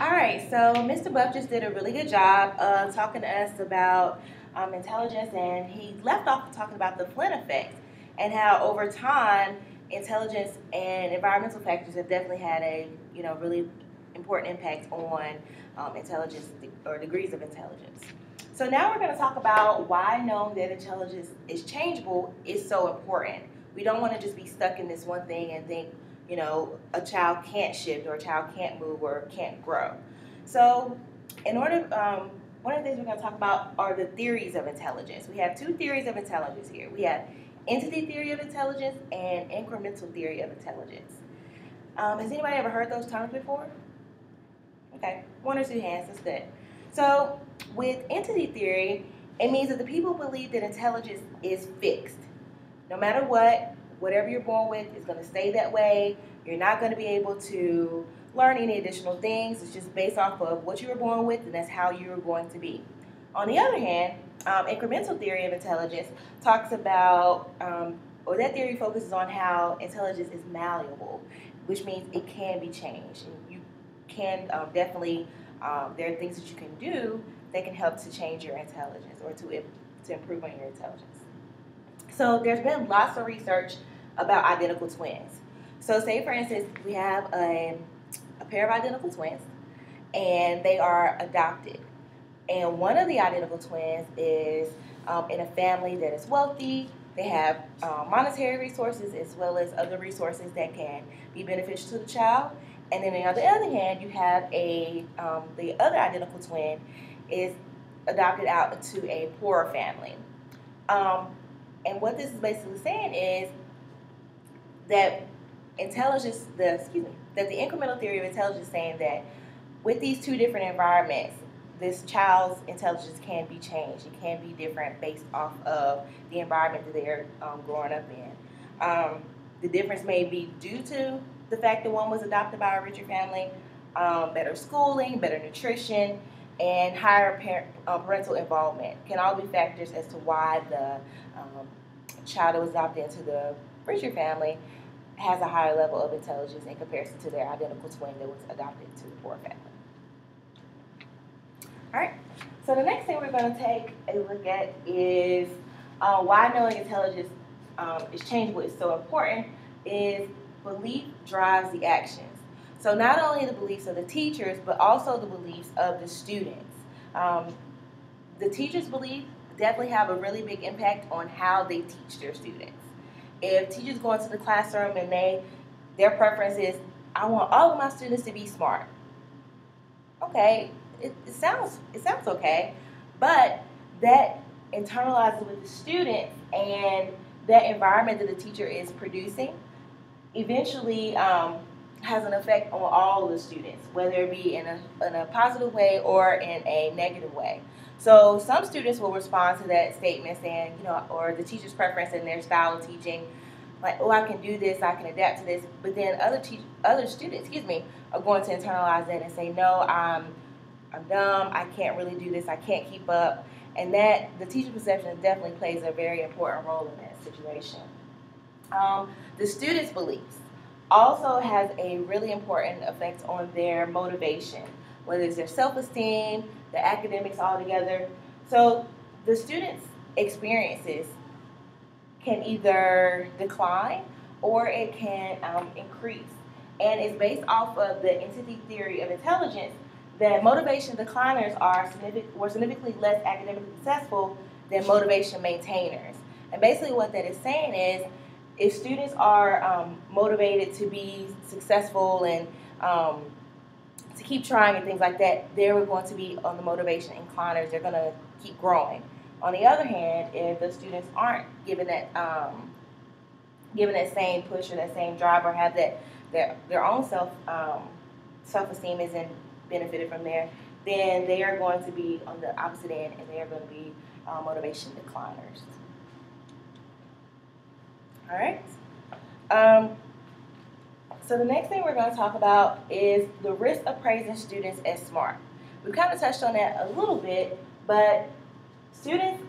All right, so Mr. Buff just did a really good job of talking to us about intelligence, and he left off talking about the Flynn effect and how over time intelligence and environmental factors have definitely had a really important impact on intelligence or degrees of intelligence. So now we're going to talk about why knowing that intelligence is changeable is so important. We don't want to just be stuck in this one thing and think a child can't shift or a child can't move or can't grow. So, one of the things we're going to talk about are the theories of intelligence. We have two theories of intelligence here. We have entity theory of intelligence and incremental theory of intelligence. Has anybody ever heard those terms before? Okay, one or two hands, that's good. So, with entity theory, it means that the people believe that intelligence is fixed. No matter what, whatever you're born with is going to stay that way. You're not going to be able to learn any additional things. It's just based off of what you were born with, and that's how you're going to be. On the other hand, incremental theory of intelligence talks about, or that theory focuses on how intelligence is malleable, which means it can be changed. And you can definitely, there are things that you can do that can help to change your intelligence or to improve on your intelligence. So there's been lots of research about identical twins. So say, for instance, we have a pair of identical twins, and they are adopted. And one of the identical twins is in a family that is wealthy. They have monetary resources as well as other resources that can be beneficial to the child. And then on the other hand, you have the other identical twin is adopted out to a poorer family. And what this is basically saying is that that the incremental theory of intelligence is saying that with these two different environments, this child's intelligence can be changed. It can be different based off of the environment that they're growing up in. The difference may be due to the fact that one was adopted by a richer family, better schooling, better nutrition, and higher parental involvement can all be factors as to why the child that was adopted into the richer family has a higher level of intelligence in comparison to their identical twin that was adopted to the poor family. All right, so the next thing we're going to take a look at is why knowing intelligence is changeable is so important is belief drives the actions. So not only the beliefs of the teachers, but also the beliefs of the students. The teachers' beliefs definitely have a really big impact on how they teach their students. If teachers go into the classroom and their preference is, I want all of my students to be smart. Okay, it sounds okay, but that internalizes with the students and that environment that the teacher is producing eventually has an effect on all of the students, whether it be in a positive way or in a negative way. So some students will respond to that statement saying, or the teacher's preference in their style of teaching, like, oh, I can do this, I can adapt to this. But then other students, are going to internalize that and say, no, I'm dumb, I can't really do this, I can't keep up. And that the teacher perception definitely plays a very important role in that situation. The students' beliefs also has a really important effect on their motivation, whether it's their self-esteem, the academics altogether. So the students' experiences can either decline or it can increase. And it's based off of the entity theory of intelligence that motivation decliners are significantly less academically successful than motivation maintainers. And basically what that is saying is if students are motivated to be successful and to keep trying and things like that, they're going to be on the motivation incliners. They're going to keep growing. On the other hand, if the students aren't given that same push or that same drive or have that their own self-esteem isn't benefited from there, then they are going to be on the opposite end and they are going to be motivation decliners. All right. So the next thing we're going to talk about is the risk of praising students as smart. We kind of touched on that a little bit, but students,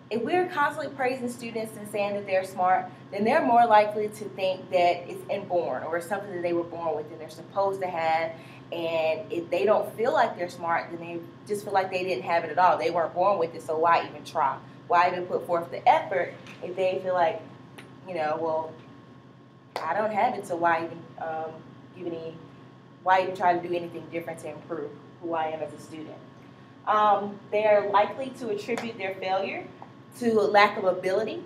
if we're constantly praising students and saying that they're smart, then they're more likely to think that it's inborn or it's something that they were born with and they're supposed to have, And if they don't feel like they're smart, then they just feel like they didn't have it at all. They weren't born with it, so why even try? Why even put forth the effort if they feel like, well, I don't have it, so why even why even try to do anything different to improve who I am as a student? They are likely to attribute their failure to a lack of ability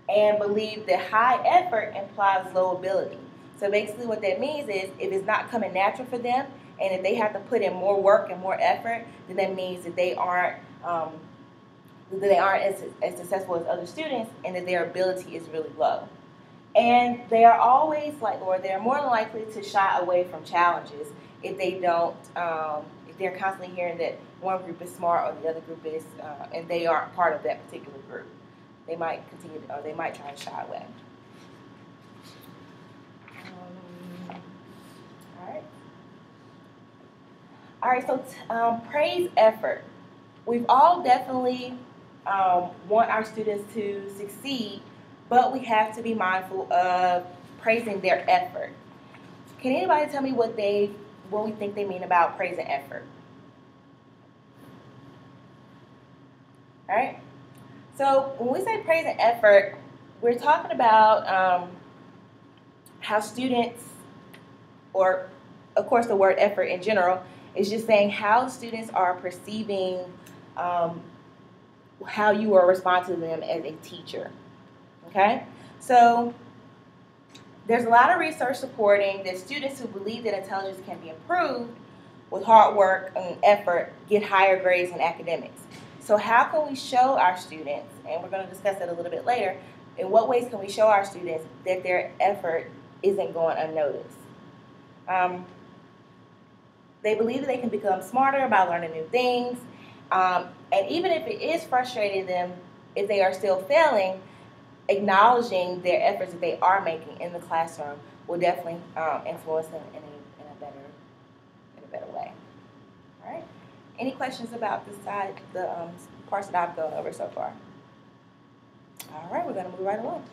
and believe that high effort implies low ability. So basically what that means is if it's not coming natural for them and if they have to put in more work and more effort, then that means that they aren't as successful as other students and that their ability is really low. And they are always they're more likely to shy away from challenges if they don't, if they're constantly hearing that one group is smart or the other group is, and they aren't part of that particular group. They might continue, or they might try to shy away. All right, so praise effort. We've all definitely want our students to succeed, but we have to be mindful of praising their effort. Can anybody tell me what we think they mean about praising effort? All right. So when we say praising effort, we're talking about how students, or of course the word effort in general, is just saying how students are perceiving how you are responding to them as a teacher. Okay? So there's a lot of research supporting that students who believe that intelligence can be improved with hard work and effort get higher grades in academics. So how can we show our students, and we're going to discuss that a little bit later, in what ways can we show our students that their effort isn't going unnoticed? They believe that they can become smarter by learning new things, and even if it is frustrating them, if they are still failing, acknowledging their efforts that they are making in the classroom will definitely influence them in a better way. All right. Any questions about the parts that I've gone over so far? All right, we're going to move right along.